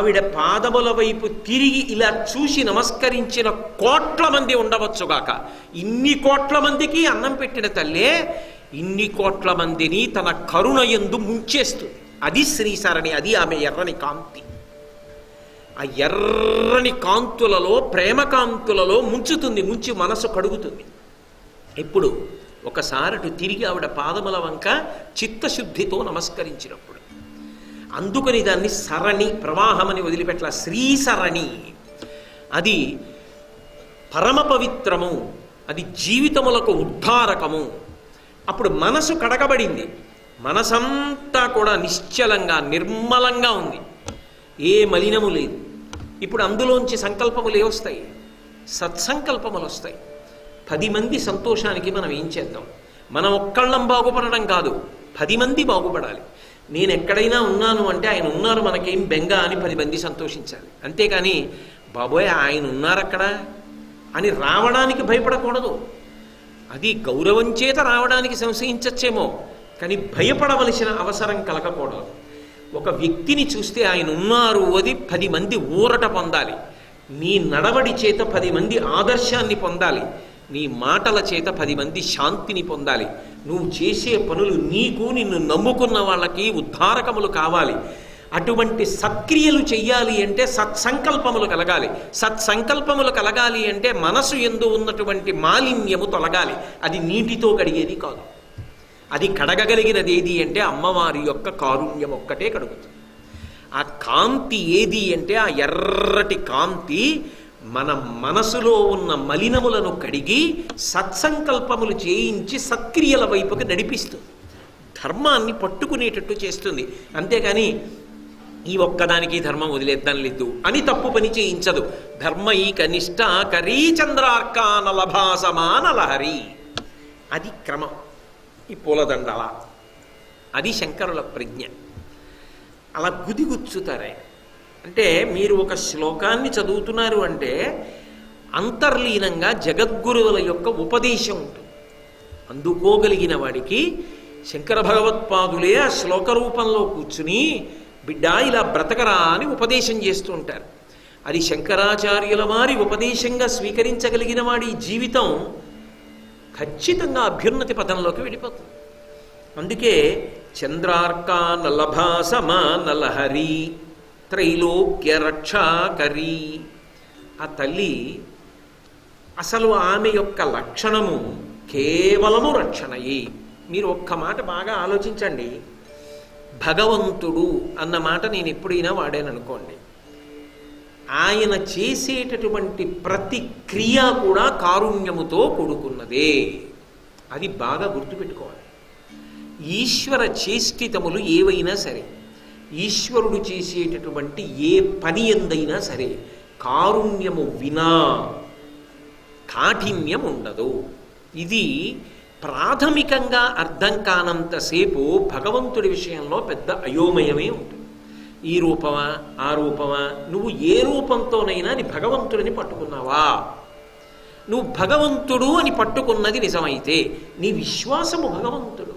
ఆవిడ పాదముల వైపు తిరిగి ఇలా చూసి నమస్కరించిన కోట్ల మంది ఉండవచ్చుగాక. ఇన్ని కోట్ల మందికి అన్నం పెట్టిన తల్లే ఇన్ని కోట్ల మందిని తన కరుణయందు ముంచేస్తుంది. అది శ్రీసరణి, అది ఆమె ఎర్రని కాంతి. ఆ ఎర్రని కాంతులలో, ప్రేమ కాంతులలో ముంచుతుంది, ముంచి మనసు కడుగుతుంది. ఇప్పుడు ఒకసారి అటు తిరిగి ఆవిడ పాదముల వంక చిత్తశుద్ధితో నమస్కరించినప్పుడు, అందుకని దాన్ని సరణి, ప్రవాహమని వదిలిపెట్ల, శ్రీసరణి. అది పరమ పవిత్రము, అది జీవితములకు ఉద్ధారకము. అప్పుడు మనసు కడగబడింది, మనసంతా కూడా నిశ్చలంగా నిర్మలంగా ఉంది, ఏ మలినము లేదు. ఇప్పుడు అందులోంచి సంకల్పములు ఏవొస్తాయి? సత్సంకల్పములు వస్తాయి. 10 మంది సంతోషానికి మనం ఏం చేద్దాం? మనం ఒక్కళ్ళం బాగుపడడం కాదు, 10 మంది బాగుపడాలి. నేను ఎక్కడైనా ఉన్నాను అంటే ఆయన ఉన్నారు, మనకేం బెంగ అని 10 మంది సంతోషించాలి. అంతేకాని బాబోయ్ ఆయన ఉన్నారు అక్కడ అని రావడానికి భయపడకూడదు. అది గౌరవం చేత రావడానికి సంశయించచ్చేమో, కానీ భయపడవలసిన అవసరం కలగకూడదు. ఒక వ్యక్తిని చూస్తే ఆయన ఉన్నారు అది 10 మంది ఊరట పొందాలి. నీ నడవడి చేత 10 మంది ఆదర్శాన్ని పొందాలి. నీ మాటల చేత 10 మంది శాంతిని పొందాలి. నువ్వు చేసే పనులు నీకు, నిన్ను నమ్ముకున్న వాళ్ళకి ఉద్ధారకములు కావాలి. అటువంటి సక్రియలు చెయ్యాలి అంటే సత్సంకల్పములు కలగాలి. సత్సంకల్పములు కలగాలి అంటే మనసు యందు ఉన్నటువంటి మాలిన్యము తొలగాలి. అది నీటితో కడిగేది కాదు. అది కడగగలిగినది ఏది అంటే అమ్మవారి యొక్క కారుణ్యం ఒక్కటే కడుగుతుంది. ఆ కాంతి ఏది అంటే ఆ ఎర్రటి కాంతి మన మనసులో ఉన్న మలినములను కడిగి సత్సంకల్పములు చేయించి సత్క్రియల వైపుకి నడిపిస్తుంది, ధర్మాన్ని పట్టుకునేటట్టు చేస్తుంది. అంతేకాని ఈ ఒక్కదానికి ధర్మం వదిలేద్దాం లేదు అని తప్పు పని చేయించదు. ధర్మైక నిష్ఠ కరీ చంద్రార్కానలభాసమానలహరి, అది క్రమం. ఈ పూలదండల అది శంకరుల ప్రజ్ఞ. అలా గుదిగుచ్చుతారే అంటే మీరు ఒక శ్లోకాన్ని చదువుతున్నారు అంటే అంతర్లీనంగా జగద్గురువుల యొక్క ఉపదేశం ఉంటుంది. అందుకోగలిగిన వాడికి శంకర భగవత్పాదులే ఆ శ్లోక రూపంలో కూర్చుని బిడ్డ ఇలా బ్రతకరా అని ఉపదేశం చేస్తూ ఉంటారు. అది శంకరాచార్యుల వారి ఉపదేశంగా స్వీకరించగలిగిన వాడి జీవితం ఖచ్చితంగా అభ్యున్నతి పదంలోకి వెళ్ళిపోతుంది. అందుకే చంద్రార్కానలభాసమానలహరి త్రైలోక్య రక్షాకరి. ఆ తల్లి అసలు ఆమె యొక్క లక్షణము కేవలము రక్షణయే. మీరు ఒక్క మాట బాగా ఆలోచించండి. భగవంతుడు అన్న మాట నేను ఎప్పుడైనా వాడాననుకోండి, ఆయన చేసేటటువంటి ప్రతి క్రియ కూడా కారుణ్యముతో కూడుకున్నదే. అది బాగా గుర్తుపెట్టుకోవాలి. ఈశ్వర చేష్టితములు ఏవైనా సరే, ఈశ్వరుడు చేసేటటువంటి ఏ పని ఎందైనా సరే కారుణ్యము వినా కాఠిన్యం ఉండదు. ఇది ప్రాథమికంగా అర్థం కానంతసేపు భగవంతుడి విషయంలో పెద్ద అయోమయమే ఉంటుంది. ఈ రూపమా ఆ రూపమా, నువ్వు ఏ రూపంతోనైనా నీ భగవంతుడిని పట్టుకున్నావా? నువ్వు భగవంతుడు అని పట్టుకున్నది నిజమైతే నీ విశ్వాసము భగవంతుడు.